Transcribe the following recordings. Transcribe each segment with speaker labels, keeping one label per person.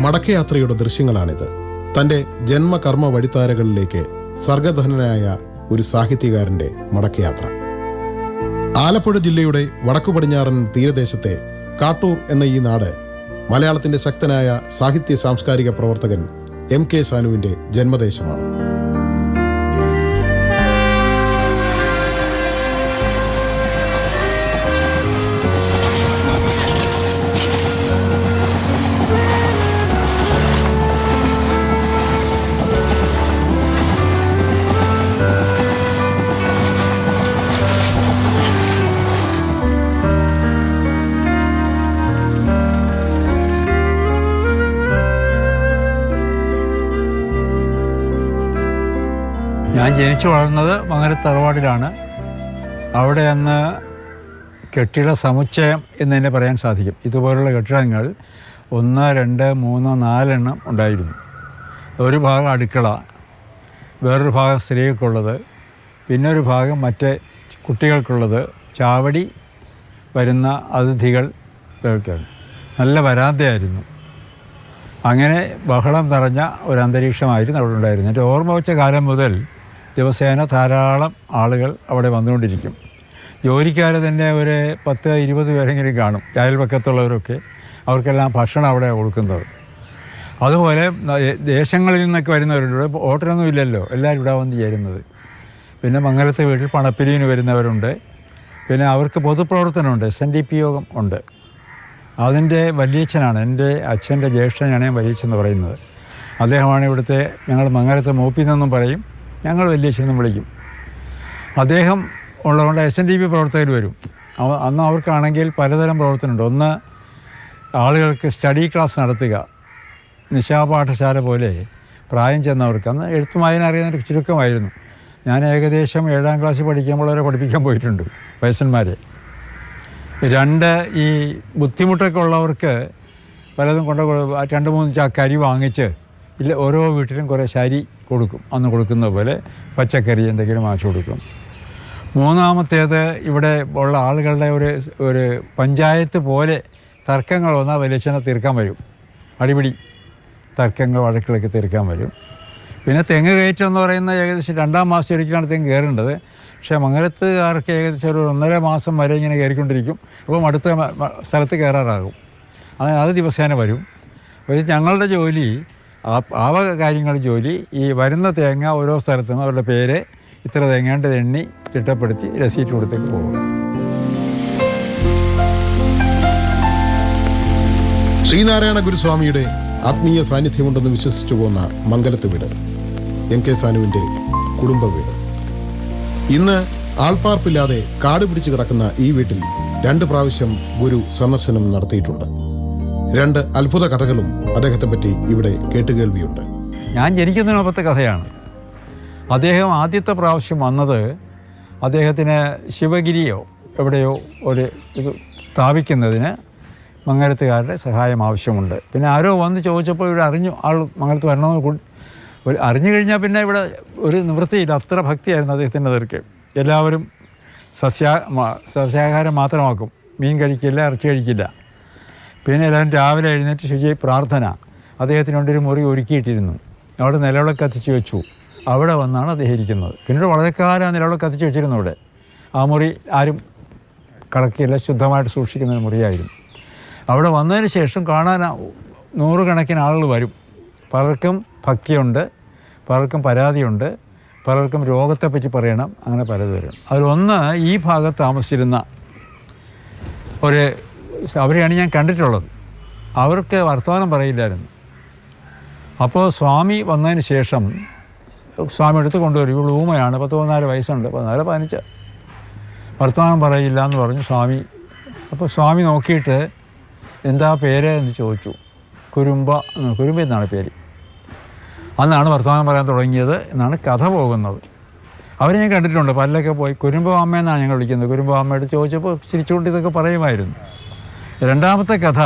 Speaker 1: മടക്കയാത്രയുടെ ദൃശ്യങ്ങളാണിത്. തൻ്റെ ജന്മകർമ്മ വഴിത്താരകളിലേക്ക് സർഗധനനായ ഒരു സാഹിത്യകാരൻ്റെ മടക്കയാത്ര. ആലപ്പുഴ ജില്ലയുടെ വടക്കുപടിഞ്ഞാറൻ തീരദേശത്തെ കാട്ടൂർ എന്ന ഈ നാട് മലയാളത്തിൻ്റെ ശക്തനായ സാഹിത്യ സാംസ്കാരിക പ്രവർത്തകൻ MK സാനുവിൻ്റെ ജന്മദേശമാണ്.
Speaker 2: ഞാൻ ജനിച്ചു വളർന്നത് മംഗലത്ത് തറവാടിലാണ്. അവിടെ അന്ന് കെട്ടിട സമുച്ചയം എന്ന് തന്നെ പറയാൻ സാധിക്കും. ഇതുപോലുള്ള കെട്ടിടങ്ങൾ 1, 2, 3, 4 എണ്ണം ഉണ്ടായിരുന്നു. ഒരു ഭാഗം അടുക്കള, വേറൊരു ഭാഗം സ്ത്രീകൾക്കുള്ളത്, പിന്നെ ഒരു ഭാഗം മറ്റേ കുട്ടികൾക്കുള്ളത്, ചാവടി വരുന്ന അതിഥികൾ കേൾക്കാണ്. നല്ല വരാന്തയായിരുന്നു. അങ്ങനെ ബഹളം നിറഞ്ഞ ഒരു അന്തരീക്ഷമായിരുന്നു അവിടെ ഉണ്ടായിരുന്നത്. എൻ്റെ ഓർമ്മ വെച്ച കാലം മുതൽ ദിവസേന ധാരാളം ആളുകൾ അവിടെ വന്നുകൊണ്ടിരിക്കും. ജോലിക്കാർ തന്നെ ഒരു 10-20 പേരെങ്കിലും കാണും. അയൽപക്കത്തുള്ളവരൊക്കെ, അവർക്കെല്ലാം ഭക്ഷണം അവിടെ കൊടുക്കുന്നത്. അതുപോലെ ദേശങ്ങളിൽ നിന്നൊക്കെ വരുന്നവരുണ്ട്. ഹോട്ടലൊന്നും ഇല്ലല്ലോ, എല്ലാവരും ഇവിടെ വന്ന് ചേരുന്നത്. പിന്നെ മംഗലത്തെ വീട്ടിൽ പണപ്പിരിവിന് വരുന്നവരുണ്ട്. പിന്നെ അവർക്ക് പൊതുപ്രവർത്തനമുണ്ട്, SNDP യോഗം ഉണ്ട്. അതിൻ്റെ വല്യച്ഛനാണ്, എൻ്റെ അച്ഛൻ്റെ ജ്യേഷ്ഠനാണ് ഞാൻ വല്യച്ഛൻ പറയുന്നത്. അദ്ദേഹമാണ് ഇവിടുത്തെ, ഞങ്ങൾ മംഗലത്തെ മൂപ്പിന്നെന്നും പറയും, ഞങ്ങൾ വല്യച്ഛനെന്നും വിളിക്കും. അദ്ദേഹം ഉള്ളതുകൊണ്ട് SNDP പ്രവർത്തകർ വരും. അന്ന് അവർക്കാണെങ്കിൽ പലതരം പ്രവർത്തനമുണ്ട്. ഒന്ന്, ആളുകൾക്ക് സ്റ്റഡി ക്ലാസ് നടത്തുക, നിശാപാഠശാല പോലെ പ്രായം ചെന്നവർക്ക്. അന്ന് എഴുത്തും വായന അറിയുന്നൊരു ചുരുക്കമായിരുന്നു. ഞാൻ ഏകദേശം 7ാം ക്ലാസ്സിൽ പഠിക്കുമ്പോൾ വരെ പഠിപ്പിക്കാൻ പോയിട്ടുണ്ട് വയസ്സന്മാരെ. 2, ഈ ബുദ്ധിമുട്ടൊക്കെ ഉള്ളവർക്ക് പലതും 2-3 ചാക്ക് അരി വാങ്ങിച്ച് ഓരോ വീട്ടിലും കുറേ ശരി കൊടുക്കും. അന്ന് കൊടുക്കുന്ന പോലെ പച്ചക്കറി എന്തെങ്കിലും വാങ്ങിച്ചു കൊടുക്കും. 3ാമത്തേത്, ഇവിടെ ഉള്ള ആളുകളുടെ ഒരു പഞ്ചായത്ത് പോലെ തർക്കങ്ങൾ വന്നാൽ വലിയച്ഛനെ തീർക്കാൻ വരും. അടിപിടി തർക്കങ്ങൾ, വഴക്കുകളൊക്കെ തീർക്കാൻ വരും. പിന്നെ തെങ്ങ് കയറ്റം എന്ന് പറയുന്ന ഏകദേശം 2ാം മാസം ഒരിക്കലാണ് തെങ്ങ് കയറേണ്ടത്. പക്ഷേ മംഗലത്തുകാർക്ക് ഏകദേശം ഒരു 1.5 മാസം വരെ ഇങ്ങനെ കയറിക്കൊണ്ടിരിക്കും. അപ്പം അടുത്ത സ്ഥലത്ത് കയറാറാകും. അത് ദിവസേന വരും. അപ്പോൾ ഞങ്ങളുടെ ജോലി, ആ വക കാര്യങ്ങൾ ജോലി, ഈ വരുന്ന തേങ്ങ ഓരോ സ്ഥലത്തു നിന്ന് അവരുടെ പേര്, ഇത്ര തേങ്ങാണ്ട് എണ്ണി ചിട്ടപ്പെടുത്തി രസീറ്റ് കൊടുത്തേക്ക് പോകും.
Speaker 1: ശ്രീനാരായണ ഗുരുസ്വാമിയുടെ ആത്മീയ സാന്നിധ്യമുണ്ടെന്ന് വിശ്വസിച്ചു പോന്ന മംഗലത്ത് വീട് MK സാനുവിൻ്റെ കുടുംബ വീട്. ഇന്ന് ആൾപ്പാർപ്പില്ലാതെ കാട് പിടിച്ചു കിടക്കുന്ന ഈ വീട്ടിൽ 2 പ്രാവശ്യം ഗുരു സന്ദർശനം നടത്തിയിട്ടുണ്ട്. 2 അത്ഭുത കഥകളും അദ്ദേഹത്തെ പറ്റി ഇവിടെ കേട്ടുകേൾവിയുണ്ട്.
Speaker 2: ഞാൻ ജനിക്കുന്നതിനൊപ്പത്തെ കഥയാണ്. അദ്ദേഹം ആദ്യത്തെ പ്രാവശ്യം വന്നത്, അദ്ദേഹത്തിന് ശിവഗിരിയോ എവിടെയോ ഒരു ഇത് സ്ഥാപിക്കുന്നതിന് മംഗലത്തുകാരുടെ സഹായം ആവശ്യമുണ്ട്. പിന്നെ ആരോ വന്ന് ചോദിച്ചപ്പോൾ ഇവിടെ അറിഞ്ഞു, ആൾ മംഗലത്ത് വരണമെന്ന് അറിഞ്ഞു കഴിഞ്ഞാൽ പിന്നെ ഇവിടെ ഒരു നിവൃത്തിയില്ല. അത്ര ഭക്തിയായിരുന്നു അദ്ദേഹത്തിൻ്റെ നേർക്ക്. എല്ലാവരും സസ്യാഹാരം മാത്രമാക്കും, മീൻ കഴിക്കില്ല, ഇറച്ചി കഴിക്കില്ല. പിന്നെ എല്ലാവരും രാവിലെ എഴുന്നേറ്റ് പ്രാർത്ഥന. അദ്ദേഹത്തിന് വേണ്ടി ഒരു മുറി ഒരുക്കിയിട്ടിരുന്നു. അവിടെ നിലവിളക്ക് കത്തിച്ച് വെച്ചു. അവിടെ വന്നാണ് അദ്ദേഹം ഇരിക്കുന്നത്. പിന്നീട് വളരെ കാലം ആ നിലവിളക്ക് കത്തിച്ച് വെച്ചിരുന്നു. അവിടെ ആ മുറി ആരും കടക്കില്ല, ശുദ്ധമായിട്ട് സൂക്ഷിക്കുന്ന ഒരു മുറിയായിരുന്നു. അവിടെ വന്നതിന് ശേഷം കാണാൻ 100 കണക്കിന് ആളുകൾ വരും. പലർക്കും ഭക്തിയുണ്ട്, പലർക്കും പരാതിയുണ്ട്, പലർക്കും രോഗത്തെപ്പറ്റി പറയണം, അങ്ങനെ പലത് വരും. അതിലൊന്ന്, ഈ ഭാഗത്ത് താമസിച്ചിരുന്ന അവരെയാണ് ഞാൻ കണ്ടിട്ടുള്ളത്. അവർക്ക് വർത്തമാനം പറയില്ലായിരുന്നു. അപ്പോൾ സ്വാമി വന്നതിന് ശേഷം സ്വാമി എടുത്ത് കൊണ്ടുവരും. ഇവിടെ ഊമയാണ്, 14 വയസ്സുണ്ട്, 14-15. വർത്തമാനം പറയില്ല എന്ന് പറഞ്ഞു സ്വാമി. അപ്പോൾ സ്വാമി നോക്കിയിട്ട് എന്താ പേര് എന്ന് ചോദിച്ചു. കുരുമ്പ എന്നാണ് പേര്. അന്നാണ് വർത്തമാനം പറയാൻ തുടങ്ങിയത് എന്നാണ് കഥ പോകുന്നത്. അവരെ ഞാൻ കണ്ടിട്ടുണ്ട്. പല്ലൊക്കെ പോയി കുരുമ്പ അമ്മയെന്നാണ് ഞങ്ങൾ വിളിക്കുന്നത്. കുരുമ്പ അമ്മയോട് ചോദിച്ചപ്പോൾ ചിരിച്ചുകൊണ്ട് ഇതൊക്കെ പറയുമായിരുന്നു. 2ാമത്തെ കഥ,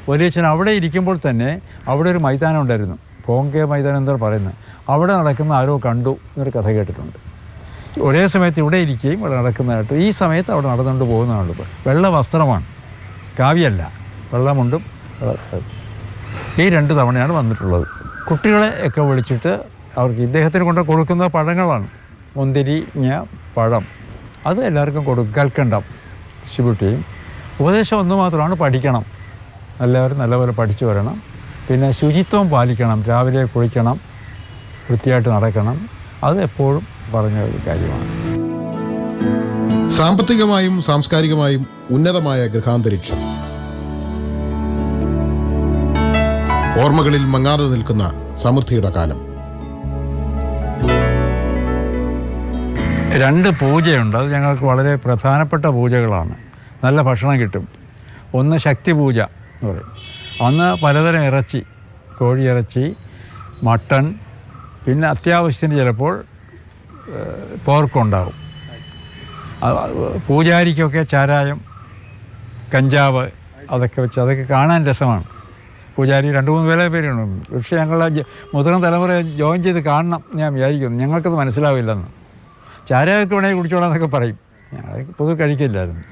Speaker 2: വലിയച്ഛൻ അവിടെ ഇരിക്കുമ്പോൾ തന്നെ അവിടെ ഒരു മൈതാനം ഉണ്ടായിരുന്നു. പോങ്കെ മൈതാനം എന്താണ് പറയുന്നത്. അവിടെ നടക്കുന്ന ആരോ കണ്ടു എന്നൊരു കഥ കേട്ടിട്ടുണ്ട്. ഒരേ സമയത്ത് ഇവിടെ ഇരിക്കുകയും ഇവിടെ നടക്കുന്നതായിട്ട്. ഈ സമയത്ത് അവിടെ നടന്നുകൊണ്ട് പോകുന്നതാണ്. വെള്ള വസ്ത്രമാണ്, കാവ്യമല്ല, വെള്ളമുണ്ടും. ഈ 2 തവണയാണ് വന്നിട്ടുള്ളത്. കുട്ടികളെ ഒക്കെ വിളിച്ചിട്ട് അവർക്ക് ഇദ്ദേഹത്തിന് കൊണ്ട് കൊടുക്കുന്ന പഴങ്ങളാണ്. മുന്തിരിങ്ങ പഴം അത് എല്ലാവർക്കും കൊടുക്കും. കൽക്കണ്ടം ഡിസ്ട്രിബ്യൂട്ട് ചെയ്യും. ഉപദേശം ഒന്ന് മാത്രമാണ്, പഠിക്കണം, എല്ലാവരും നല്ലപോലെ പഠിച്ചു വരണം. പിന്നെ ശുചിത്വം പാലിക്കണം, രാവിലെ കുളിക്കണം, വൃത്തിയായിട്ട് നടക്കണം. അത് എപ്പോഴും പറഞ്ഞ ഒരു കാര്യമാണ്.
Speaker 1: സാമ്പത്തികമായും സാംസ്കാരികമായും ഉന്നതമായ ഗൃഹാന്തരീക്ഷം, ഓർമ്മകളിൽ മങ്ങാതെ നിൽക്കുന്ന സമൃദ്ധിയുടെ കാലം.
Speaker 2: 2 പൂജയുണ്ട്. അത് ഞങ്ങൾക്ക് വളരെ പ്രധാനപ്പെട്ട പൂജകളാണ്. നല്ല ഭക്ഷണം കിട്ടും. ഒന്ന് ശക്തി പൂജ എന്ന് പറയും. അന്ന് പലതരം ഇറച്ചി, കോഴിയിറച്ചി, മട്ടൺ, പിന്നെ അത്യാവശ്യത്തിന് ചിലപ്പോൾ പോർക്കുണ്ടാവും. പൂജാരിക്കൊക്കെ ചാരായം, കഞ്ചാവ് അതൊക്കെ വെച്ച് അതൊക്കെ കാണാൻ രസമാണ്. പൂജാരി 2-3 പേരുണ്ട്. പക്ഷേ ഞങ്ങൾ മുതിർന്ന തലമുറ ജോയിൻ ചെയ്ത് കാണണം ഞാൻ വിചാരിക്കുന്നു. ഞങ്ങൾക്കത് മനസ്സിലാവില്ലെന്ന്. ചാരായൊക്കെ വേണമെങ്കിൽ കുടിച്ചോളാന്നൊക്കെ പറയും. ഞങ്ങൾ പൊതുവെ കഴിക്കില്ലായിരുന്നു.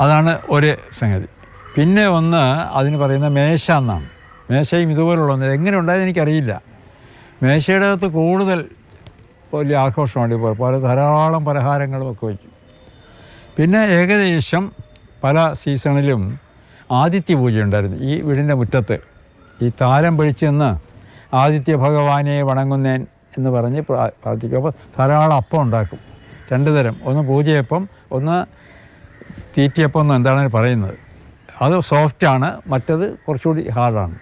Speaker 2: അതാണ് ഒരു സംഗതി. പിന്നെ ഒന്ന് അതിന് പറയുന്ന മേശ എന്നാണ്. മേശയും ഇതുപോലുള്ള ഒന്ന് എങ്ങനെ ഉണ്ടായത് എനിക്കറിയില്ല. മേശയുടെ അകത്ത് കൂടുതൽ വലിയ ആഘോഷമാണ്. ഇപ്പോൾ ധാരാളം പലഹാരങ്ങളും ഒക്കെ വയ്ക്കും. പിന്നെ ഏകദേശം പല സീസണിലും ആദിത്യ പൂജയുണ്ടായിരുന്നു. ഈ വീടിൻ്റെ മുറ്റത്ത് ഈ താരം പിടിച്ച് നിന്ന് ആദിത്യ ഭഗവാനെ വണങ്ങുന്നേൻ എന്ന് പറഞ്ഞ് പ്രാർത്ഥിക്കും. അപ്പോൾ ധാരാളം അപ്പം ഉണ്ടാക്കും. 2 തരം, ഒന്ന് പൂജയപ്പം, ഒന്ന് തീറ്റിയപ്പം എന്ന് എന്താണ് പറയുന്നത്. അത് സോഫ്റ്റാണ്, മറ്റത് കുറച്ചുകൂടി ഹാർഡാണ്.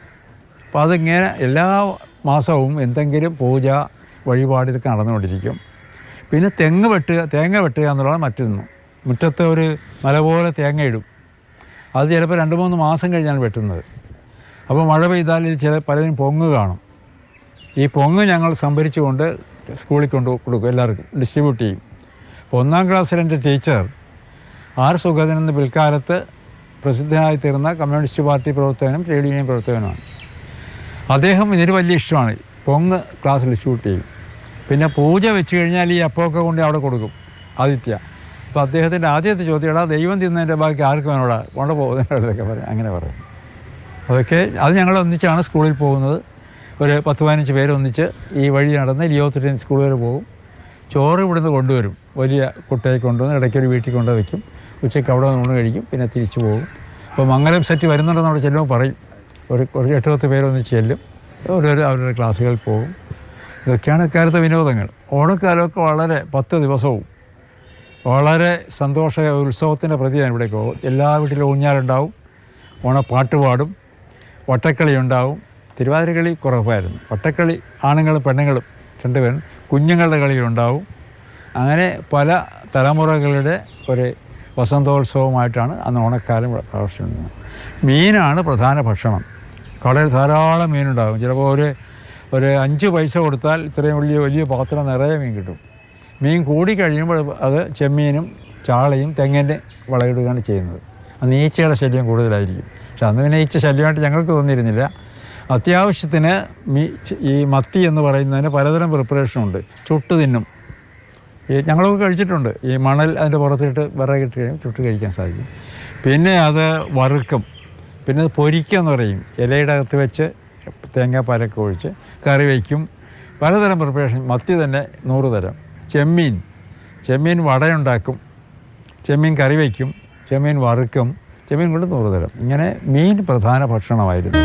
Speaker 2: അപ്പോൾ അതിങ്ങനെ എല്ലാ മാസവും എന്തെങ്കിലും പൂജ വഴിപാട് ഇതൊക്കെ നടന്നുകൊണ്ടിരിക്കും. പിന്നെ തേങ്ങ വെട്ടുക എന്നുള്ളതാണ് മറ്റൊന്ന്. മുറ്റത്ത് ഒരു മല പോലെ തേങ്ങ ഇടും. അത് ചിലപ്പോൾ 2-3 മാസം കഴിഞ്ഞാണ് വെട്ടുന്നത്. അപ്പോൾ മഴ പെയ്താൽ ഇത് പലതിനും പൊങ്ങ് കാണും. ഈ പൊങ്ങ് ഞങ്ങൾ സംഭരിച്ചുകൊണ്ട് സ്കൂളിൽ കൊണ്ട് കൊടുക്കും, എല്ലാവർക്കും ഡിസ്ട്രിബ്യൂട്ട് ചെയ്യും. അപ്പോൾ 1-ാം ക്ലാസ്സിൽ എൻ്റെ ടീച്ചർ ആർ സുഗതൻ എന്ന പിൽക്കാലത്ത് പ്രസിദ്ധനായി തീർന്ന കമ്മ്യൂണിസ്റ്റ് പാർട്ടി പ്രവർത്തകനും ട്രേഡ് യൂണിയൻ പ്രവർത്തകനുമാണ്. അദ്ദേഹം ഇതിന് വലിയ ഇഷ്ടമാണ്. പൊങ്ങ് ക്ലാസ്സിൽ ഡിസ്ട്രിബ്യൂട്ട് ചെയ്യും. പിന്നെ പൂജ വെച്ച് കഴിഞ്ഞാൽ ഈ അപ്പമൊക്കെ കൊണ്ട് അവിടെ കൊടുക്കും ആദിത്യ. അപ്പോൾ അദ്ദേഹത്തിൻ്റെ ആദ്യത്തെ ചോദ്യം, എടാ ദൈവം തിന്നതിൻ്റെ ബാക്കി ആർക്കും അവനോടാ കൊണ്ട് പോകുന്നതൊക്കെ പറയും, അങ്ങനെ പറയും. അതൊക്കെ അത് ഞങ്ങൾ ഒന്നിച്ചാണ് സ്കൂളിൽ പോകുന്നത്. ഒരു 10-15 പേര് ഒന്നിച്ച് ഈ വഴി നടന്ന് ലിയോത്തിൻ്റെ സ്കൂൾ വരെ പോകും. ചോറ് ഇവിടുന്ന് കൊണ്ടുവരും. വലിയ കുട്ടയെ കൊണ്ടുവന്ന് ഇടയ്ക്കൊരു വീട്ടിൽ കൊണ്ട് വയ്ക്കും. ഉച്ചയ്ക്ക് അവിടെ നിന്ന് കഴിക്കും, പിന്നെ തിരിച്ചു പോകും. അപ്പോൾ മംഗലം സെറ്റ് വരുന്നുണ്ടെന്ന് അവിടെ ചെല്ലുമ്പോൾ പറയും. ഒരു 8-10 പേരൊന്നിച്ച് ചെല്ലും. അവരുടെ ക്ലാസ്സുകളിൽ പോകും. ഇതൊക്കെയാണ് ഇക്കാലത്തെ വിനോദങ്ങൾ. ഓണക്കാലമൊക്കെ വളരെ 10 ദിവസവും വളരെ സന്തോഷ ഉത്സവത്തിൻ്റെ പ്രതിയാണ് ഇവിടേക്ക് പോകും. എല്ലാ വീട്ടിലും ഊഞ്ഞാലുണ്ടാവും, ഓണപ്പാട്ട് പാടും, വട്ടക്കളി ഉണ്ടാവും. തിരുവാതിരക്കളി കുറവായിരുന്നു. വട്ടക്കളി ആണുങ്ങളും പെണ്ണുങ്ങളും 2 പേരും, കുഞ്ഞുങ്ങളുടെ കളികളുണ്ടാവും. അങ്ങനെ പല തലമുറകളുടെ ഒരു വസന്തോത്സവമായിട്ടാണ് അന്ന് ഓണക്കാലം ആഘോഷിക്കുന്നത്. മീനാണ് പ്രധാന ഭക്ഷണം. കടയിൽ ധാരാളം മീനുണ്ടാകും. ചിലപ്പോൾ ഒരു 5 പൈസ കൊടുത്താൽ ഇത്രയും വലിയ പാത്രം നിറയെ മീൻ കിട്ടും. മീൻ കൂടി കഴിയുമ്പോൾ അത് ചെമ്മീനും ചാളയും തെങ്ങിൻ്റെ വളയിടുകയാണ് ചെയ്യുന്നത്. അന്ന് ഈച്ചയുടെ ശല്യം കൂടുതലായിരിക്കും. പക്ഷെ അന്ന് പിന്നെ ഈച്ച ശല്യമായിട്ട് ഞങ്ങൾക്ക് തോന്നിയിരുന്നില്ല. അത്യാവശ്യത്തിന് ഈ മത്തി എന്ന് പറയുന്നതിന് പലതരം പ്രിപ്പറേഷനുണ്ട്. ചുട്ട് തിന്നും. ഞങ്ങളൊക്കെ കഴിച്ചിട്ടുണ്ട്. ഈ മണൽ അതിൻ്റെ പുറത്തിട്ട് വിറകിട്ട് കഴിയും, ചുട്ട് കഴിക്കാൻ സാധിക്കും. പിന്നെ അത് വറുക്കും. പിന്നെ അത് പൊരിക്കുക എന്ന് പറയും. ഇലയുടെ അകത്ത് വെച്ച് തേങ്ങാപ്പാലൊക്കെ ഒഴിച്ച് കറി വയ്ക്കും. പലതരം പ്രിപ്പറേഷൻ. മത്തി തന്നെ 100 തരം. ചെമ്മീൻ വടയുണ്ടാക്കും, ചെമ്മീൻ കറി വയ്ക്കും, ചെമ്മീൻ വറുക്കും, ചെമ്മീൻ കൊണ്ട് 100 തരം. ഇങ്ങനെ മീൻ പ്രധാന ഭക്ഷണമായിരുന്നു.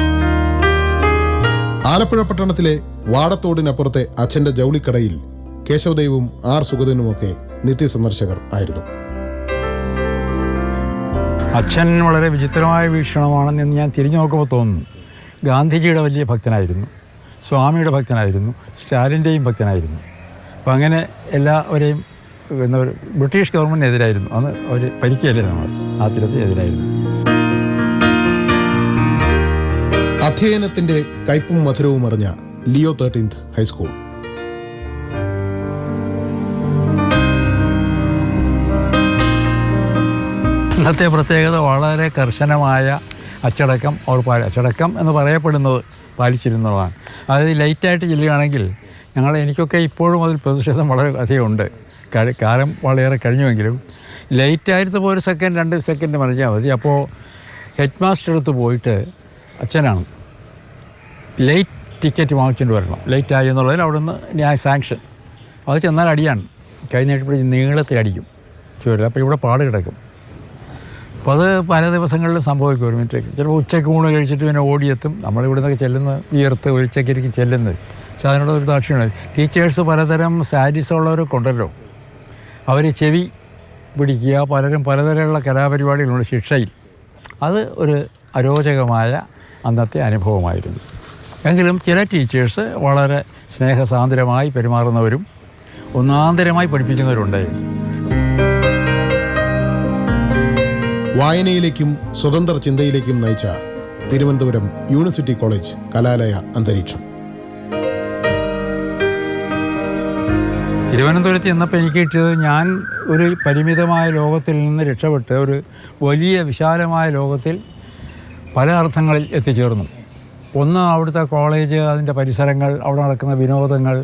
Speaker 1: ആലപ്പുഴ പട്ടണത്തിലെ വാടത്തോടിനപ്പുറത്തെ അച്ഛൻ്റെ ജൗളിക്കടയിൽ കേശവദേവും ആർ സുഗതനുമൊക്കെ നിത്യസന്ദർശകർ ആയിരുന്നു.
Speaker 2: അച്ഛൻ വളരെ വിചിത്രമായ വീക്ഷണമാണെന്ന് ഞാൻ തിരിഞ്ഞു നോക്കുമ്പോൾ തോന്നുന്നു. ഗാന്ധിജിയുടെ വലിയ ഭക്തനായിരുന്നു, സ്വാമിയുടെ ഭക്തനായിരുന്നു, സ്റ്റാലിൻ്റെയും ഭക്തനായിരുന്നു. അപ്പം അങ്ങനെ എല്ലാവരെയും ബ്രിട്ടീഷ് ഗവൺമെൻറ്റിനെതിരായിരുന്നു. അന്ന് അവർ ഭരിക്കുകയല്ലേ നമ്മൾ, ആ തിരത്തിനെതിരായിരുന്നു.
Speaker 1: അധ്യയനത്തിൻ്റെ കയ്പും മധുരവും അറിഞ്ഞ ലിയോ 13th ഹൈസ്കൂൾ.
Speaker 2: ഇന്നത്തെ പ്രത്യേകത വളരെ കർശനമായ അച്ചടക്കം അച്ചടക്കം എന്ന് പറയപ്പെടുന്നത് പാലിച്ചിരുന്നതാണ്. അതായത് ലൈറ്റായിട്ട് ചെല്ലുകയാണെങ്കിൽ എനിക്കൊക്കെ ഇപ്പോഴും അതിൽ പ്രതിഷേധം വളരെ അധികമുണ്ട്. കാലം വളരെയേറെ കഴിഞ്ഞുവെങ്കിലും ലേറ്റായിരുന്നപ്പോൾ 1 സെക്കൻഡ് 2 സെക്കൻഡ് മറിഞ്ഞാൽ മതി. അപ്പോൾ ഹെഡ് മാസ്റ്റർ അടുത്ത് പോയിട്ട്, അച്ഛനാണ്, ലേറ്റ് ടിക്കറ്റ് വാങ്ങിച്ചുകൊണ്ട് വരണം. ലേറ്റായി എന്നുള്ളതിൽ അവിടെ നിന്ന് ന്യായ സാങ്ഷൻ. അത് ചെന്നാൽ അടിയാണ്, കൈ നീട്ടിപ്പിടിച്ച് നീളത്തിൽ അടിക്കും ചുവരിൽ. അപ്പോൾ ഇവിടെ പാട് കിടക്കും. അപ്പോൾ അത് പല ദിവസങ്ങളിലും സംഭവിക്കും. ഒരു മിനിറ്റേക്ക് ചിലപ്പോൾ ഉച്ചയ്ക്ക് ഊണ് കഴിച്ചിട്ട് പിന്നെ ഓടിയെത്തും. നമ്മളിവിടെ നിന്നൊക്കെ ചെല്ലുന്നത് വിയർത്ത് ഉച്ചയ്ക്കായിരിക്കും ചെല്ലുന്നത്. പക്ഷെ അതിനോട് ഒരു ദാക്ഷിണ്യം. ടീച്ചേഴ്സ് പലതരം സാരീസ് ഉള്ളവരൊക്കെ ഉണ്ടല്ലോ, അവർ ചെവി പിടിക്കുക, പലരും പലതരമുള്ള കലാപരിപാടികളുണ്ട് ശിക്ഷയിൽ. അത് ഒരു അരോചകമായ അന്നത്തെ അനുഭവമായിരുന്നു. എങ്കിലും ചില ടീച്ചേഴ്സ് വളരെ സ്നേഹസാന്ദ്രമായി പെരുമാറുന്നവരും ഒന്നാന്തരമായി പഠിപ്പിക്കുന്നവരുണ്ടായിരുന്നു.
Speaker 1: വായനയിലേക്കും സ്വതന്ത്ര ചിന്തയിലേക്കും നയിച്ച തിരുവനന്തപുരം യൂണിവേഴ്സിറ്റി കോളേജ് കലാലയ അന്തരീക്ഷം.
Speaker 2: തിരുവനന്തപുരത്ത് ചെന്നപ്പോൾ എനിക്ക് കിട്ടിയത്, ഞാൻ ഒരു പരിമിതമായ ലോകത്തിൽ നിന്ന് രക്ഷപ്പെട്ട് ഒരു വലിയ വിശാലമായ ലോകത്തിൽ പല അർത്ഥങ്ങളിൽ എത്തിച്ചേർന്നു. ഒന്ന്, അവിടുത്തെ കോളേജ്, അതിൻ്റെ പരിസരങ്ങൾ, അവിടെ നടക്കുന്ന വിനോദങ്ങൾ,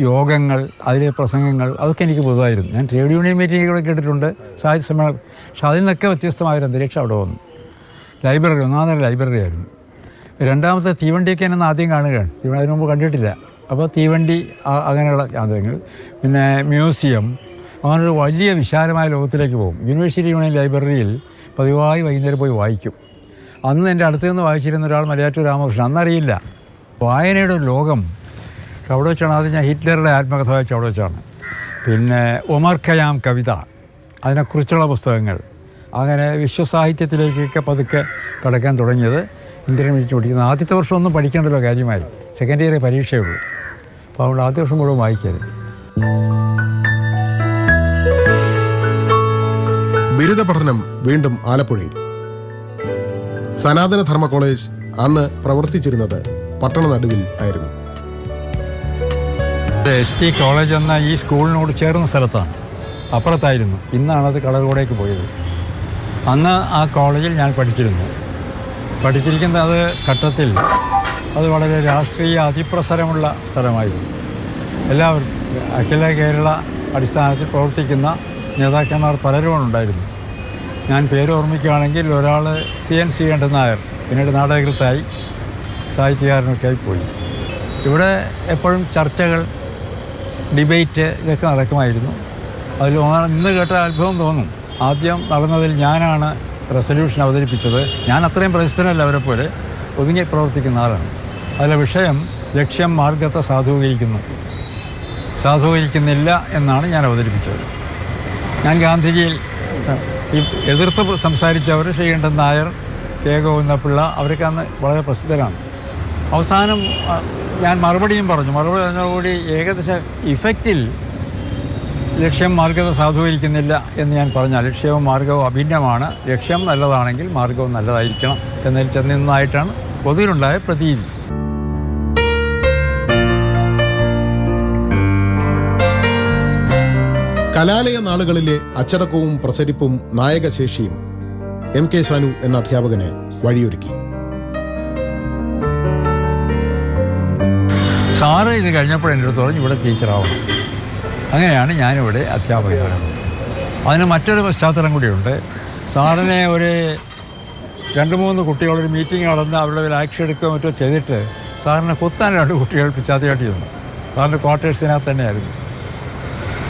Speaker 2: യോഗങ്ങൾ, അതിലെ പ്രസംഗങ്ങൾ, അതൊക്കെ എനിക്ക് പുതുതായിരുന്നു. ഞാൻ ട്രേഡ് യൂണിയൻ മീറ്റിങ്ങുകളൊക്കെ കേട്ടിട്ടുണ്ട്, സാഹിത്യ സമ്മേളനം. പക്ഷെ അതിൽ നിന്നൊക്കെ വ്യത്യസ്തമായൊരു അന്തരീക്ഷം അവിടെ വന്നു. ലൈബ്രറി, ഒന്നാമത്തെ ലൈബ്രറി ആയിരുന്നു. രണ്ടാമത്തെ തീവണ്ടിയൊക്കെ എന്നെ ആദ്യം കാണുകയാണ്. അതിന് മുമ്പ് കണ്ടിട്ടില്ല. അപ്പോൾ തീവണ്ടി, അങ്ങനെയുള്ള യാത്രകൾ. പിന്നെ മ്യൂസിയം, അങ്ങനൊരു വലിയ വിശാലമായ ലോകത്തിലേക്ക് പോകും. യൂണിവേഴ്സിറ്റി യൂണിയൻ ലൈബ്രറിയിൽ പതിവായി വൈകുന്നേരം പോയി വായിക്കും. അന്ന് എൻ്റെ അടുത്ത് നിന്ന് വായിച്ചിരുന്ന ഒരാൾ മലയാറ്റൂർ രാമകൃഷ്ണൻ. അന്നറിയില്ല വായനയുടെ ഒരു ലോകം. അവിടെ വെച്ചാണ് ആദ്യം ഞാൻ ഹിറ്റ്ലറുടെ ആത്മകഥ വായിച്ച അവിടെ വെച്ചാണ്. പിന്നെ ഒമർ ഖയാം കവിത, അതിനെക്കുറിച്ചുള്ള പുസ്തകങ്ങൾ. അങ്ങനെ വിശ്വസാഹിത്യത്തിലേക്കൊക്കെ പതുക്കെ കടക്കാൻ തുടങ്ങിയത് ഇൻ്റർമീഡിയറ്റ് പഠിക്കുന്ന ആദ്യത്തെ വർഷം ഒന്നും പഠിക്കേണ്ടല്ലോ കാര്യമായി. സെക്കൻഡ് ഇയർ പരീക്ഷയുള്ളൂ. അപ്പോൾ അവിടെ ആദ്യ വർഷം മുഴുവൻ വായിക്കരുത്.
Speaker 1: ബിരുദ പഠനം വീണ്ടും ആലപ്പുഴയിൽ. സനാതന ധർമ്മ കോളേജ് അന്ന് പ്രവർത്തിച്ചിരുന്നത് പട്ടണ നടുവിൽ ആയിരുന്നു.
Speaker 2: ST കോളേജ് എന്ന ഈ സ്കൂളിനോട് ചേർന്ന സ്ഥലത്താണ്, അപ്പുറത്തായിരുന്നു. ഇന്നാണത് കളർകോടേക്ക് പോയത്. അന്ന് ആ കോളേജിൽ ഞാൻ പഠിച്ചിരിക്കുന്നത് അത് ഘട്ടത്തിൽ അത് വളരെ രാഷ്ട്രീയ അതിപ്രസരമുള്ള സ്ഥലമായിരുന്നു. എല്ലാവരും അഖില കേരള അടിസ്ഥാനത്തിൽ പ്രവർത്തിക്കുന്ന നേതാക്കന്മാർ പലരും ഉണ്ടായിരുന്നു. ഞാൻ പേര് ഓർമ്മിക്കുകയാണെങ്കിൽ ഒരാൾ CN ശ്രീകണ്ഠൻ നായർ, പിന്നീട് നാടകകൃത്തായി, സാഹിത്യകാരനൊക്കെ ആയി പോയി. ഇവിടെ എപ്പോഴും ചർച്ചകൾ, ഡിബേറ്റ് ഇതൊക്കെ നടക്കുമായിരുന്നു. അതിൽ ഇന്ന് കേട്ട അത്ഭുതം തോന്നും. ആദ്യം നടന്നതിൽ ഞാനാണ് റെസൊല്യൂഷൻ അവതരിപ്പിച്ചത്. ഞാൻ അത്രയും പ്രശസ്തനല്ല, അവരെ പോലെ ഒതുങ്ങി പ്രവർത്തിക്കുന്ന ആളാണ്. അതിലെ വിഷയം ലക്ഷ്യം മാർഗത്തെ സാധൂകരിക്കുന്നില്ല എന്നാണ് ഞാൻ അവതരിപ്പിച്ചത്. ഞാൻ ഗാന്ധിജിയിൽ എതിർത്ത് സംസാരിച്ചവർ ശ്രീകണ്ഠൻ നായർ, കെ ഗോവിന്ദപിള്ള, അവരൊക്കെ അന്ന് വളരെ പ്രസിദ്ധരാണ്. അവസാനം ഞാൻ മറുപടി പറഞ്ഞതോടുകൂടി ഏകദേശം ഇഫക്റ്റിൽ ലക്ഷ്യം മാർഗത്തെ സാധൂകരിക്കുന്നില്ല എന്ന് ഞാൻ പറഞ്ഞാൽ, ലക്ഷ്യവും മാർഗവും അഭിന്നമാണ്, ലക്ഷ്യം നല്ലതാണെങ്കിൽ മാർഗവും നല്ലതായിരിക്കണം എന്നതിൽ ചെന്നതായിട്ടാണ് പൊതുവിലുണ്ടായ പ്രതീതി.
Speaker 1: കലാലയ നാളുകളിലെ അച്ചടക്കവും പ്രസരിപ്പും നായകശേഷിയും MK സാനു എന്ന അധ്യാപകന് വഴിയൊരുക്കി.
Speaker 2: സാറ് ഇത് കഴിഞ്ഞപ്പോൾ എൻ്റെ അടുത്ത് പറഞ്ഞു, ഇവിടെ ടീച്ചറാവണം. അങ്ങനെയാണ് ഞാനിവിടെ അധ്യാപകനാകുന്നത്. അതിന് മറ്റൊരു പശ്ചാത്തലം കൂടിയുണ്ട്. സാറിനെ ഒരു 2-3 കുട്ടികളൊരു മീറ്റിംഗ് നടന്ന് അവരുടെ ഒരു ആക്ഷൻ എടുക്കുകയോ മറ്റോ ചെയ്തിട്ട് സാറിനെ കുത്താൻ 2 കുട്ടികൾ പിച്ചാത്തിയാട്ടി ചെന്നു. സാറിൻ്റെ ക്വാർട്ടേഴ്സിനകത്ത് തന്നെയായിരുന്നു.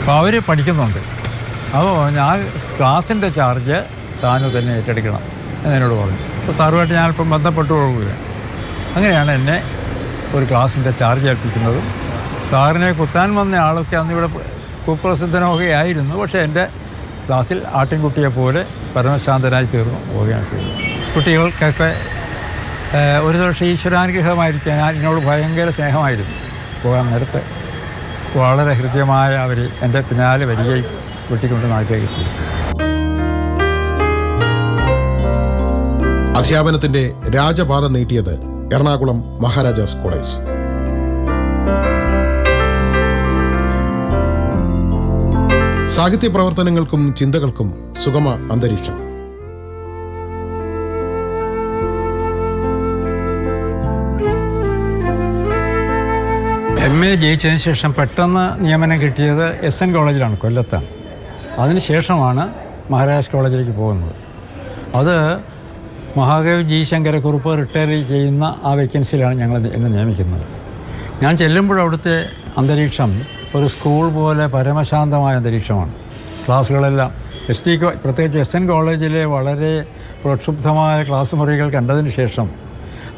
Speaker 2: അപ്പോൾ അവർ പഠിക്കുന്നുണ്ട്. അപ്പോൾ ഞാൻ ക്ലാസിൻ്റെ ചാർജ് സാനു തന്നെ ഏറ്റെടുക്കണം എന്നോട് പറഞ്ഞു. അപ്പോൾ സാറുമായിട്ട് ഞാനിപ്പം ബന്ധപ്പെട്ടു പോകുകയാണ്. അങ്ങനെയാണ് എന്നെ ഒരു ക്ലാസിൻ്റെ ചാർജ് ഏൽപ്പിക്കുന്നതും. സാറിനെ കുത്താൻ വന്ന ആളൊക്കെ അന്നിവിടെ കുപ്രസിദ്ധനൊക്കെ ആയിരുന്നു. പക്ഷേ എൻ്റെ ക്ലാസ്സിൽ ആട്ടിൻകുട്ടിയെ പോലെ പരമശാന്തനായി തീർന്നു പോവുകയാണ് ചെയ്തത്. കുട്ടികൾക്കൊക്കെ ഒരു പക്ഷേ ഈശ്വരാനുഗ്രഹമായിരിക്കാൻ എന്നോട് ഭയങ്കര സ്നേഹമായിരുന്നു. പോകാൻ നേരത്തെ വളരെ ഹൃദ്യമായ അവർ എൻ്റെ പിന്നാലെ വരികയും വെട്ടിക്കൊണ്ട് നാട്ടിലേക്ക് ചെയ്തു.
Speaker 1: അധ്യാപനത്തിൻ്റെ രാജപാത നീട്ടിയത് എറണാകുളം മഹാരാജാസ് കോളേജ്. സാഹിത്യ പ്രവർത്തനങ്ങൾക്കും ചിന്തകൾക്കും സുഗമ അന്തരീക്ഷം.
Speaker 2: MA ജയിച്ചതിന് ശേഷം പെട്ടെന്ന് നിയമനം കിട്ടിയത് SN കോളേജിലാണ്, കൊല്ലത്താണ്. അതിനുശേഷമാണ് മഹാരാജാസ് കോളേജിലേക്ക് പോകുന്നത്. അത് മഹാകവി ജി ശങ്കരക്കുറുപ്പ് റിട്ടയർ ചെയ്യുന്ന ആ വേക്കൻസിയിലാണ് എന്നെ നിയമിക്കുന്നത്. ഞാൻ ചെല്ലുമ്പോൾ അവിടുത്തെ അന്തരീക്ഷം ഒരു സ്കൂൾ പോലെ പരമശാന്തമായ അന്തരീക്ഷമാണ്. ക്ലാസ്സുകളെല്ലാം പ്രത്യേകിച്ച് SN കോളേജിലെ വളരെ പ്രക്ഷുബ്ധമായ ക്ലാസ് മുറികൾ കണ്ടതിന് ശേഷം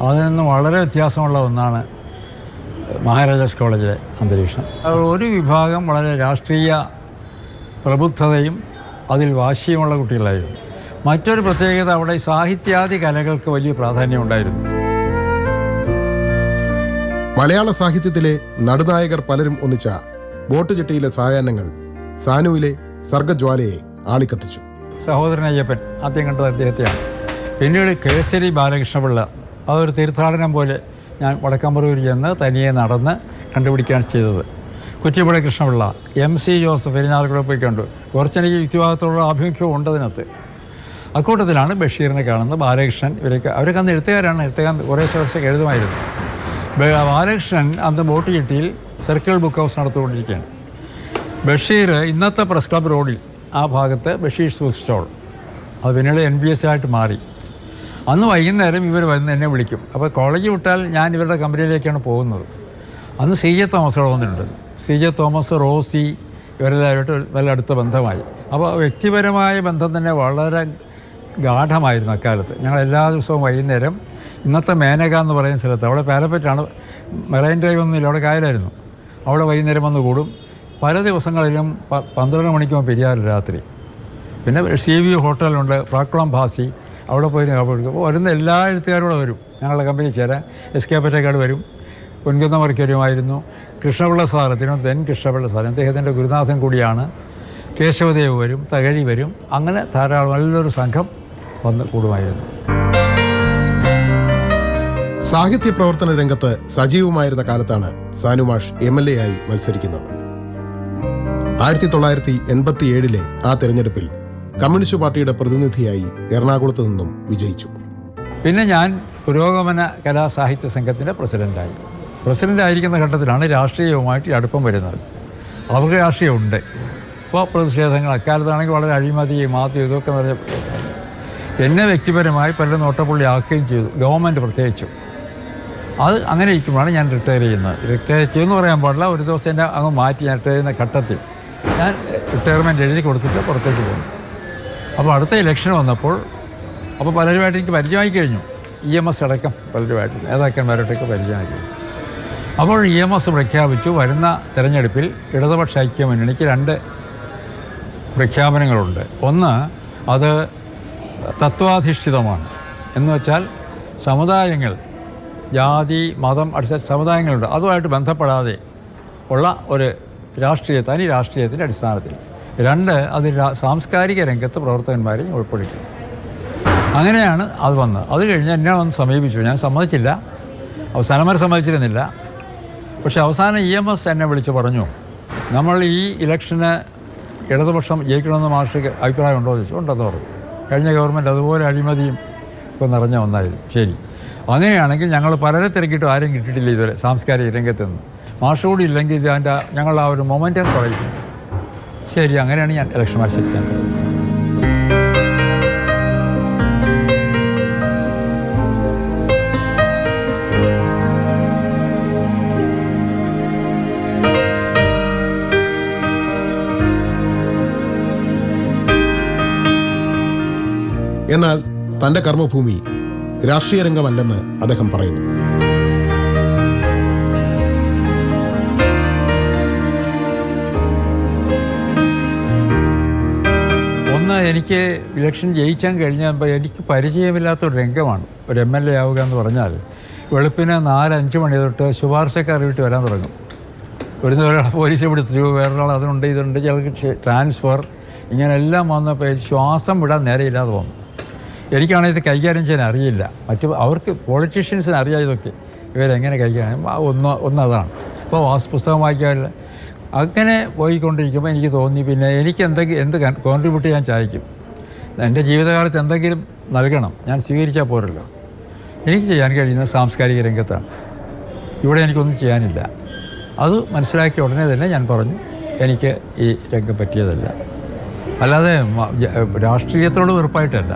Speaker 2: അതിൽ നിന്ന് വളരെ വ്യത്യാസമുള്ള ഒന്നാണ് മഹാരാജാസ് കോളേജിലെ അന്തരീക്ഷം. ഒരു വിഭാഗം വളരെ രാഷ്ട്രീയ പ്രബുദ്ധതയും അതിൽ വാശിയുമുള്ള കുട്ടികളായിരുന്നു. മറ്റൊരു പ്രത്യേകത, അവിടെ സാഹിത്യാദി കലകൾക്ക് വലിയ പ്രാധാന്യമുണ്ടായിരുന്നു.
Speaker 1: മലയാള സാഹിത്യത്തിലെ നടുനായകർ പലരും ഒന്നിച്ച ബോട്ട് ചെട്ടിയിലെ സായാഹ്നങ്ങൾ സാനുവിലെ സർഗജ്വാലയെ ആളിക്കത്തിച്ചു.
Speaker 2: സഹോദരൻ അയ്യപ്പൻ ആദ്യം കണ്ടത് അദ്ദേഹത്തെയാണ്. പിന്നീട് കേസരി ബാലകൃഷ്ണപിള്ള, അതൊരു തീർത്ഥാടനം പോലെ ഞാൻ വടക്കമ്പറൂർ ചെന്ന് തനിയെ നടന്ന് കണ്ടുപിടിക്കുകയാണ് ചെയ്തത്. കുറ്റിപ്പുഴ കൃഷ്ണപിള്ള, MC ജോസഫ് എരിഞ്ഞാലക്കുട പോയി കണ്ടു. കുറച്ചെനിക്ക് യുക്തിവാദത്തോടുള്ള ആഭിമുഖ്യം ഉണ്ടതിനകത്ത്. അക്കൂട്ടത്തിലാണ് ബഷീറിനെ കാണുന്നത്. ബാലകൃഷ്ണൻ, അവരൊക്കെ അന്ന് എഴുത്തുകാരാണ്, കുറേ വർഷം എഴുതുമായിരുന്നു. ബാലകൃഷ്ണൻ അന്ന് ബോട്ട് ചെട്ടിയിൽ സർക്കിൾ ബുക്ക് ഹൗസ് നടത്തുകൊണ്ടിരിക്കുകയാണ്. ബഷീർ ഇന്നത്തെ പ്രസ് ക്ലബ് റോഡിൽ ആ ഭാഗത്ത് ബഷീർസ് ബുക്ക് സ്റ്റോൾ, അത് പിന്നീട് NBS ആയിട്ട് മാറി. അന്ന് വൈകുന്നേരം ഇവർ വന്ന് എന്നെ വിളിക്കും. അപ്പോൾ കോളേജ് വിട്ടാൽ ഞാൻ ഇവരുടെ കമ്പനിയിലേക്കാണ് പോകുന്നത്. അന്ന് CJ തോമസ് അവിടെ വന്നിട്ടുണ്ട്. CJ തോമസ്, റോസി, ഇവരെല്ലാവരുമായിട്ട് നല്ല അടുത്ത ബന്ധമായി. അപ്പോൾ വ്യക്തിപരമായ ബന്ധം തന്നെ വളരെ ഗാഠമായിരുന്നു അക്കാലത്ത്. ഞങ്ങൾ എല്ലാ ദിവസവും വൈകുന്നേരം ഇന്നത്തെ മേനക എന്ന് പറയുന്ന സ്ഥലത്ത്, അവിടെ പാരപ്പറ്റാണ്, മെറൈൻ ഡ്രൈവ് ഒന്നുമില്ല, അവിടെ കായലായിരുന്നു. അവിടെ വൈകുന്നേരം വന്ന് കൂടും. പല ദിവസങ്ങളിലും 12 മണിക്ക് പെരിയാർ രാത്രി. പിന്നെ CV ഹോട്ടലുണ്ട്, പ്രാക്കുളം ഭാസി, അവിടെ പോയി അപ്പോൾ വരുന്ന എല്ലാ എഴുത്തുകാരോടെ വരും ഞങ്ങളുടെ കമ്പനി ചേരാൻ. SK പൊറ്റക്കാട് വരും, പൊൻകുന്നം വർക്കരുമായിരുന്നു. കൃഷ്ണപിള്ള സാറ്, തിരുവനന്തപുരം കൃഷ്ണപിള്ള സാർ, അദ്ദേഹത്തിൻ്റെ ഗുരുനാഥൻ കൂടിയാണ്. കേശവദേവ് വരും, തകഴി വരും. അങ്ങനെ ധാരാളം നല്ലൊരു സംഘം വന്ന് കൂടുമായിരുന്നു.
Speaker 1: സാഹിത്യ പ്രവർത്തന രംഗത്ത് സജീവമായിരുന്ന കാലത്താണ് സാനുമാഷ് MLA ആയി മത്സരിക്കുന്നത്. 1987 ആ തെരഞ്ഞെടുപ്പിൽ കമ്മ്യൂണിസ്റ്റ് പാർട്ടിയുടെ പ്രതിനിധിയായി എറണാകുളത്ത് നിന്നും വിജയിച്ചു.
Speaker 2: പിന്നെ ഞാൻ പുരോഗമന കലാസാഹിത്യ സംഘത്തിൻ്റെ പ്രസിഡൻ്റായി. പ്രസിഡൻ്റായിരിക്കുന്ന ഘട്ടത്തിലാണ് രാഷ്ട്രീയവുമായിട്ട് അടുപ്പം വരുന്നത്. അവർക്ക് രാഷ്ട്രീയമുണ്ട്. ഇപ്പോൾ പ്രതിഷേധങ്ങൾ അക്കാലത്താണെങ്കിൽ വളരെ അഴിമതി, മാധ്യം, ഇതൊക്കെ നിറഞ്ഞ എന്നെ വ്യക്തിപരമായി പലരും നോട്ടപ്പുള്ളി ആക്കുകയും ചെയ്തു, ഗവൺമെൻറ് പ്രത്യേകിച്ചും. അത് അങ്ങനെ ഇരിക്കുമ്പോഴാണ് ഞാൻ റിട്ടയർ ചെയ്യുന്നത്. റിട്ടയർ ചെയ്യുമെന്ന് പറയാൻ പാടില്ല, ഒരു ദിവസം എന്നെ അങ്ങ് മാറ്റി. ഞാൻ റിട്ടയർ ചെയ്യുന്ന ഘട്ടത്തിൽ ഞാൻ റിട്ടയർമെൻറ്റ് എഴുതി കൊടുത്തിട്ട് പുറത്തേക്ക് പോകുന്നു. അപ്പോൾ അടുത്ത ഇലക്ഷൻ വന്നപ്പോൾ പലരുമായിട്ട് എനിക്ക് പരിചയമായി കഴിഞ്ഞു. EMS അടക്കം പലരുമായിട്ട് നേതാക്കന്മാരോട്ടൊക്കെ പരിചയമായി കഴിഞ്ഞു. അപ്പോൾ EMS പ്രഖ്യാപിച്ചു. വരുന്ന തെരഞ്ഞെടുപ്പിൽ ഇടതുപക്ഷ ഐക്യമുന്നണിക്ക് 2 പ്രഖ്യാപനങ്ങളുണ്ട്. ഒന്ന്, അത് തത്വാധിഷ്ഠിതമാണ്. എന്ന് വെച്ചാൽ സമുദായങ്ങൾ, ജാതി, മതം, സമുദായങ്ങളുണ്ട്, അതുമായിട്ട് ബന്ധപ്പെടാതെ ഉള്ള ഒരു തനി രാഷ്ട്രീയത്തിൻ്റെ അടിസ്ഥാനത്തിൽ. 2, അത് സാംസ്കാരിക രംഗത്ത് പ്രവർത്തകന്മാരെയും ഉൾപ്പെടുത്തി. അങ്ങനെയാണ് അത് വന്നത്. അത് കഴിഞ്ഞ് എന്നെ വന്ന് സമീപിച്ചു. ഞാൻ സമ്മതിച്ചില്ല, അവസാനം വരെ സമ്മതിച്ചിരുന്നില്ല. പക്ഷേ അവസാനം EMS എന്നെ വിളിച്ച് പറഞ്ഞു, നമ്മൾ ഈ ഇലക്ഷന് ഇടതുപക്ഷം ജയിക്കണമെന്ന് മാഷക്ക് അഭിപ്രായം ഉണ്ടോ എന്ന് ചോദിച്ചു. ഉണ്ടെന്ന് പറഞ്ഞു. കഴിഞ്ഞ ഗവൺമെൻറ് അതുപോലെ അഴിമതിയും ഇപ്പോൾ നിറഞ്ഞ ഒന്നായിരുന്നു. ശരി, അങ്ങനെയാണെങ്കിൽ ഞങ്ങൾ പലരെ തിരക്കിയിട്ട് ആരും കിട്ടിയിട്ടില്ല ഇതുവരെ സാംസ്കാരിക രംഗത്ത് നിന്ന്. മാഷ് കൂടി ഇല്ലെങ്കിൽ ഞങ്ങൾ ആ ഒരു മൊമെൻറ്റം കുറയും. ശരി, അങ്ങനെയാണ് ഞാൻ ഇലക്ഷൻ മത്സരിക്കാൻ പോകുന്നത്.
Speaker 1: എന്നാൽ തന്റെ കർമ്മഭൂമി രാഷ്ട്രീയ രംഗമല്ലെന്ന് അദ്ദേഹം പറയുന്നു.
Speaker 2: ഒന്ന്, എനിക്ക് ഇലക്ഷൻ ജയിക്കാൻ കഴിഞ്ഞപ്പോൾ എനിക്ക് പരിചയമില്ലാത്തൊരു രംഗമാണ് ഒരു MLA ആവുക എന്ന് പറഞ്ഞാൽ. വെളുപ്പിന് 4-5 മണി തൊട്ട് ശുപാർശക്കാർ വീട്ടിൽ വരാൻ തുടങ്ങും. ഒരാളെ പോലീസ് പിടിച്ചു, വേറൊരാൾ അതുണ്ട് ഇതുണ്ട്, ചിലർക്ക് ട്രാൻസ്ഫർ, ഇങ്ങനെല്ലാം വന്നപ്പോൾ ശ്വാസം വിടാൻ നേരെയില്ലാതെ വന്നു. എനിക്കാണെങ്കിൽ ഇത് കൈകാര്യം ചെയ്യാൻ അറിയില്ല. അവർക്ക് പൊളിറ്റീഷ്യൻസിന് അറിയാം ഇതൊക്കെ, ഇവരെങ്ങനെ കൈകാര്യം. ഒന്നതാണ്. അപ്പോൾ പുസ്തകം വായിക്കാറില്ല. അങ്ങനെ പോയിക്കൊണ്ടിരിക്കുമ്പോൾ എനിക്ക് തോന്നി, പിന്നെ എനിക്ക് എന്ത് കോൺട്രിബ്യൂട്ട് ചെയ്യാൻ സാധിക്കും, എൻ്റെ ജീവിതകാലത്ത് എന്തെങ്കിലും നൽകണം, ഞാൻ സ്വീകരിച്ചാൽ പോരല്ലോ. എനിക്ക് ചെയ്യാൻ കഴിയുന്ന സാംസ്കാരിക രംഗത്താണ്. ഇവിടെ എനിക്കൊന്നും ചെയ്യാനില്ല. അത് മനസ്സിലാക്കിയ ഉടനെ തന്നെ ഞാൻ പറഞ്ഞു, എനിക്ക് ഈ രംഗം പറ്റിയതല്ല. അല്ലാതെ രാഷ്ട്രീയത്തോട് വെറുപ്പായിട്ടല്ല.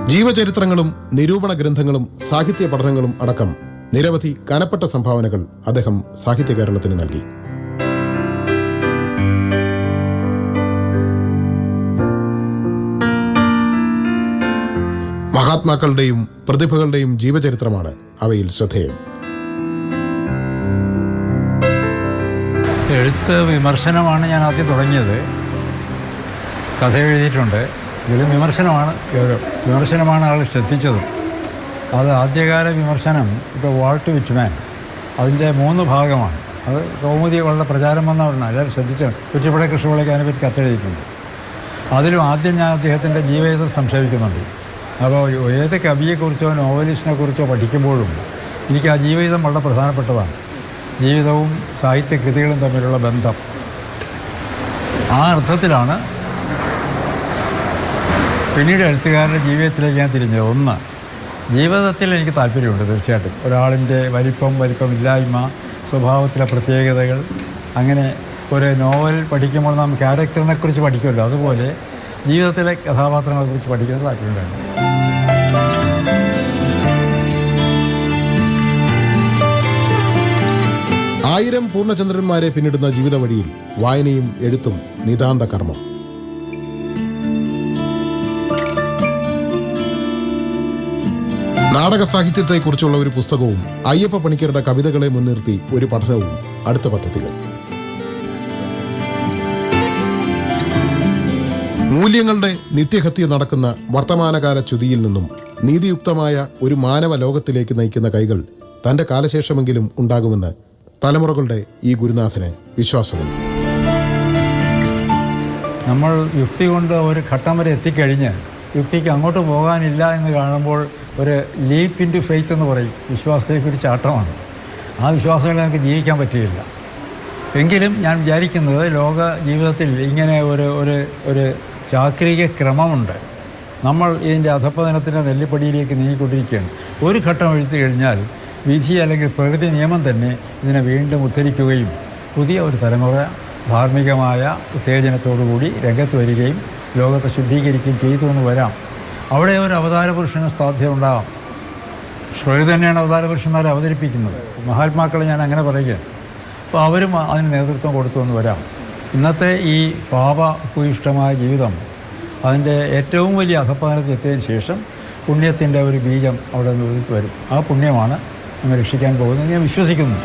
Speaker 1: ജീവചരിത്രങ്ങളും നിരൂപണ ഗ്രന്ഥങ്ങളും സാഹിത്യ പഠനങ്ങളും അടക്കം നിരവധി കനപ്പെട്ട സംഭാവനകൾ അദ്ദേഹം സാഹിത്യ കേരളത്തിന് നൽകി. മഹാത്മാക്കളുടെയും പ്രതിഭകളുടെയും ജീവചരിത്രമാണ് അവയിൽ ശ്രദ്ധേയം.
Speaker 2: എഴുത്ത് വിമർശനമാണ് ഞാൻ ആദ്യം തുടങ്ങിയത്. കഥ എഴുതിയിട്ടുണ്ട്. ഇതിലും വിമർശനമാണ് ആൾ ശ്രദ്ധിച്ചത്. അത് ആദ്യകാല വിമർശനം ഇപ്പോൾ വാൾട്ട് വിറ്റ്മാൻ അതിൻ്റെ 3 ഭാഗമാണ്. അത് കൗമുദി വളരെ പ്രചാരം വന്നവരാണ്. എല്ലാവരും ശ്രദ്ധിച്ചാണ്. കുറ്റിപ്പുഴ കൃഷ്ണപിള്ളയ്ക്ക് അതിനെപ്പറ്റി കത്തെഴുതിയിട്ടുണ്ട്. അതിലും ആദ്യം ഞാൻ അദ്ദേഹത്തിൻ്റെ ജീവചരിത്രം സംശയിക്കുന്നുണ്ട്. അപ്പോൾ ഏത് കവിയെക്കുറിച്ചോ നോവലിസ്റ്റിനെ കുറിച്ചോ പഠിക്കുമ്പോഴും എനിക്ക് ആ ജീവിതം വളരെ പ്രധാനപ്പെട്ടതാണ്. ജീവിതവും സാഹിത്യകൃതികളും തമ്മിലുള്ള ബന്ധം. ആ അർത്ഥത്തിലാണ് പിന്നീട് എഴുത്തുകാരുടെ ജീവിതത്തിലേക്ക് ഞാൻ തിരിഞ്ഞത്. ഒന്ന്, ജീവിതത്തിൽ എനിക്ക് താല്പര്യമുണ്ട് തീർച്ചയായിട്ടും. ഒരാളിൻ്റെ വലിപ്പമില്ലായ്മ, സ്വഭാവത്തിലെ പ്രത്യേകതകൾ, അങ്ങനെ ഒരു നോവൽ പഠിക്കുമ്പോൾ നാം ക്യാരക്ടറിനെ കുറിച്ച് പഠിക്കുമല്ലോ, അതുപോലെ ജീവിതത്തിലെ കഥാപാത്രങ്ങളെക്കുറിച്ച് പഠിക്കുന്നത് താല്പര്യമുണ്ടായിരുന്നു.
Speaker 1: ആയിരം പൂർണ്ണചന്ദ്രന്മാരെ പിന്നിടുന്ന ജീവിത വഴിയിൽ വായനയും എഴുത്തും നിതാന്ത കർമ്മം. നാടക സാഹിത്യത്തെക്കുറിച്ചുള്ള ഒരു പുസ്തകവും അയ്യപ്പ പണിക്കരുടെ കവിതകളെ മുൻനിർത്തി ഒരു പഠനവും അടുത്ത പദ്ധതികൾ. മൂല്യങ്ങളുടെ നിത്യഹത്യ നടക്കുന്ന വർത്തമാനകാല ച്യുതിയിൽ നിന്നും നീതിയുക്തമായ ഒരു മാനവ ലോകത്തിലേക്ക് നയിക്കുന്ന കൈകൾ തന്റെ കാലശേഷമെങ്കിലും ഉണ്ടാകുമെന്ന് തലമുറകളുടെ ഈ ഗുരുനാഥന് വിശ്വാസമുണ്ട്.
Speaker 2: നമ്മൾ യുക്തി കൊണ്ട് ഒരു ഘട്ടം വരെ എത്തിക്കഴിഞ്ഞ് യുക്തിക്ക് അങ്ങോട്ട് പോകാനില്ല എന്ന് കാണുമ്പോൾ ഒരു ലീപ്പ് ഇൻ ടു ഫെയ്ത്ത് എന്ന് പറയും. വിശ്വാസത്തേക്കൊരു ചാട്ടമാണ്. ആ വിശ്വാസങ്ങളിൽ നമുക്ക് ജീവിക്കാൻ പറ്റുകയില്ല. എങ്കിലും ഞാൻ വിചാരിക്കുന്നത് ലോക ജീവിതത്തിൽ ഇങ്ങനെ ഒരു ചാക്രിക ക്രമമുണ്ട്. നമ്മൾ ഇതിൻ്റെ അധപ്പതനത്തിൻ്റെ നെല്ലിപ്പടിയിലേക്ക് നീങ്ങിക്കൊണ്ടിരിക്കുകയാണ്. ഒരു ഘട്ടം എഴുതി കഴിഞ്ഞാൽ വിധി അല്ലെങ്കിൽ പ്രകൃതി നിയമം തന്നെ ഇതിനെ വീണ്ടും ഉദ്ധരിക്കുകയും പുതിയ ഒരു തലമുറ ധാർമ്മികമായ ഉത്തേജനത്തോടുകൂടി രംഗത്ത് വരികയും ലോകത്തെ ശുദ്ധീകരിക്കുകയും ചെയ്തു എന്ന് വരാം. അവിടെ ഒരു അവതാര പുരുഷന് സാധ്യതയുണ്ടാകാം. പ്രകൃതി തന്നെയാണ് അവതാര പുരുഷന്മാരെ അവതരിപ്പിക്കുന്നത്. മഹാത്മാക്കളെ ഞാൻ അങ്ങനെ പറയുകയാണ്. അപ്പോൾ അവരും അതിന് നേതൃത്വം കൊടുത്തു എന്ന് വരാം. ഇന്നത്തെ ഈ പാപഭൂയിഷ്ടമായ ജീവിതം അതിൻ്റെ ഏറ്റവും വലിയ അധപ്പതനത്തിൽ എത്തിയതിന് ശേഷം പുണ്യത്തിൻ്റെ ഒരു ബീജം അവിടെ നിന്ന് വരും. ആ പുണ്യമാണ് നമ്മെ രക്ഷിക്കാൻ പോകുന്നത് ഞാൻ വിശ്വസിക്കുന്നു.